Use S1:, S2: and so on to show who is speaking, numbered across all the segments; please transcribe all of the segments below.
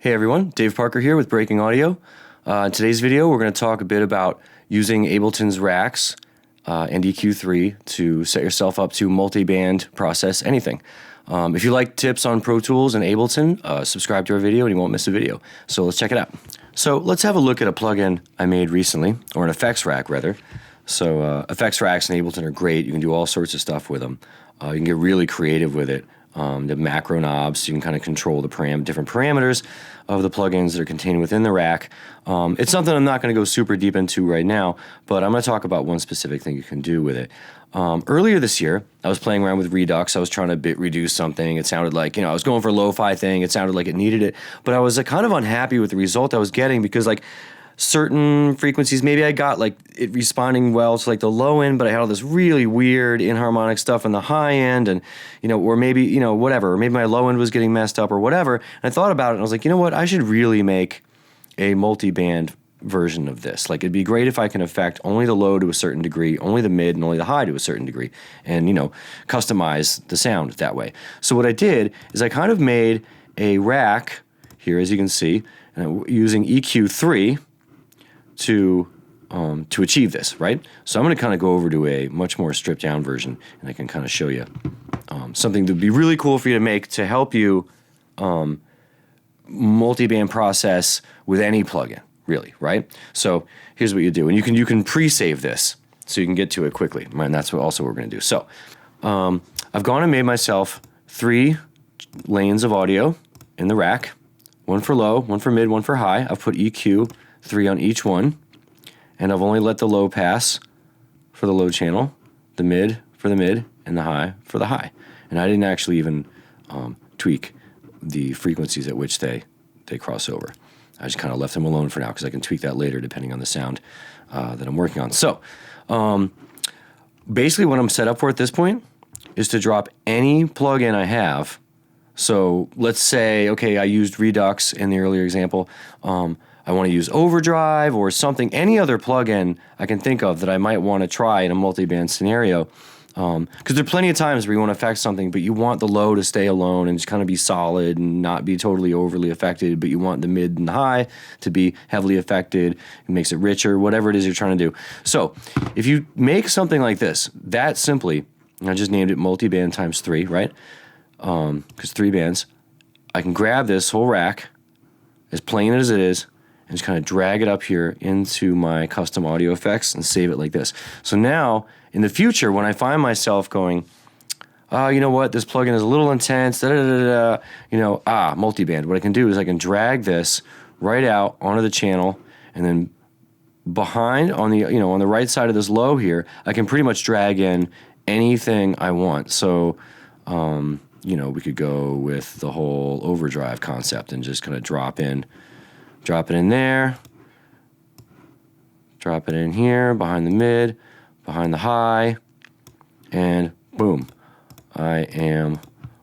S1: Hey everyone, Dave Parker here with Breaking Audio. In today's video, we're going to talk a bit about using Ableton's racks and EQ3 to set yourself up to multi-band process anything. If you like tips on Pro Tools and Ableton, subscribe to our video and you won't miss a video. So let's check it out. So let's have a look at a plugin I made recently, or an effects rack rather. So effects racks in Ableton are great. You can do all sorts of stuff with them. You can get really creative with it. The macro knobs, so you can kind of control the different parameters of the plugins that are contained within the rack. It's something I'm not going to go super deep into right now, but I'm going to talk about one specific thing you can do with it. Earlier this year, I was playing around with Redux. I was trying to bit reduce something. It sounded like, I was going for a lo-fi thing. It sounded like it needed it, but I was kind of unhappy with the result I was getting because certain frequencies, maybe I got it responding well to the low end, but I had all this really weird inharmonic stuff in the high end, and or maybe whatever, or maybe my low end was getting messed up or whatever. And I thought about it and I was like, you know what, I should really make a multi-band version of this. It'd be great if I can affect only the low to a certain degree, only the mid, and only the high to a certain degree, and customize the sound that way. So what I did is I kind of made a rack here, as you can see, using EQ3 to achieve this, right? So I'm going to kind of go over to a much more stripped down version, and I can kind of show you something that would be really cool for you to make to help you multi-band process with any plugin, really, right? So here's what you do, and you can pre-save this so you can get to it quickly, and that's what we're going to do. So I've gone and made myself 3 lanes of audio in the rack, one for low, one for mid, one for high. I've put EQ3 on each one, and I've only let the low pass for the low channel, the mid for the mid, and the high for the high. And I didn't actually even tweak the frequencies at which they cross over. I just kind of left them alone for now because I can tweak that later depending on the sound that I'm working on. So basically what I'm set up for at this point is to drop any plugin I have. So let's say, okay, I used Redux in the earlier example. I want to use Overdrive or something, any other plugin I can think of that I might want to try in a multi-band scenario. Because there are plenty of times where you want to affect something, but you want the low to stay alone and just kind of be solid and not be totally overly affected, but you want the mid and the high to be heavily affected. It makes it richer, whatever it is you're trying to do. So if you make something like this, that simply, and I just named it multi-band times 3, right? Because 3 bands, I can grab this whole rack, as plain as it is, and just kind of drag it up here into my custom audio effects and save it like this. So now, in the future, when I find myself going, you know what, this plugin is a little intense, multiband, what I can do is I can drag this right out onto the channel, and then behind, on the right side of this low here, I can pretty much drag in anything I want. So, we could go with the whole overdrive concept and just kind of drop it in there, drop it in here, behind the mid, behind the high, and boom, I am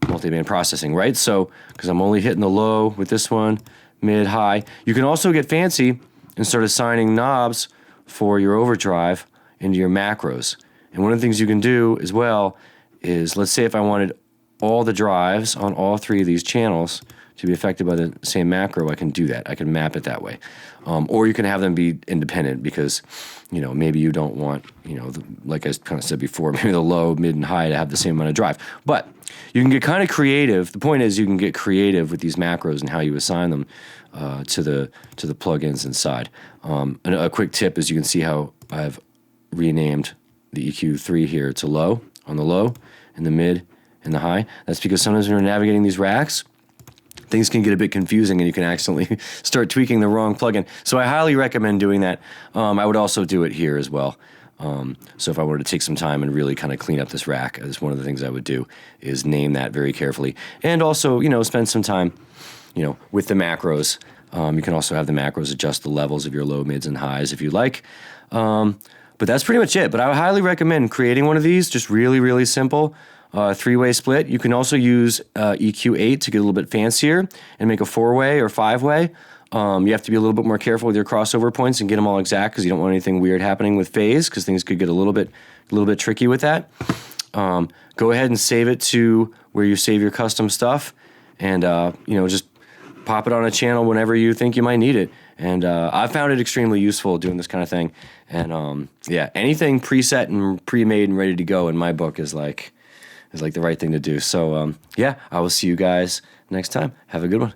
S1: multi-band processing, right? So, because I'm only hitting the low with this one, mid, high. You can also get fancy and start assigning knobs for your overdrive into your macros. And one of the things you can do as well is, let's say if I wanted all the drives on all 3 of these channels to be affected by the same macro, I can do that. I can map it that way. Or you can have them be independent because, maybe you don't want, like I kind of said before, maybe the low, mid, and high to have the same amount of drive. But you can get kind of creative. The point is you can get creative with these macros and how you assign them to the plugins inside. And a quick tip is you can see how I've renamed the EQ3 here to low, on the low, and the mid, and the high. That's because sometimes when you're navigating these racks, things can get a bit confusing and you can accidentally start tweaking the wrong plugin. So I highly recommend doing that. I would also do it here as well. So if I wanted to take some time and really kind of clean up this rack, that's one of the things I would do, is name that very carefully. And also, spend some time, with the macros. You can also have the macros adjust the levels of your low, mids, and highs if you like. But that's pretty much it. But I would highly recommend creating one of these, just really, really simple. 3-way split. You can also use EQ8 to get a little bit fancier and make a 4-way or 5-way. You have to be a little bit more careful with your crossover points and get them all exact because you don't want anything weird happening with phase because things could get a little bit tricky with that. Go ahead and save it to where you save your custom stuff, and just pop it on a channel whenever you think you might need it. And I found it extremely useful doing this kind of thing. And yeah, anything preset and pre-made and ready to go in my book is like the right thing to do. So yeah, I will see you guys next time. Have a good one.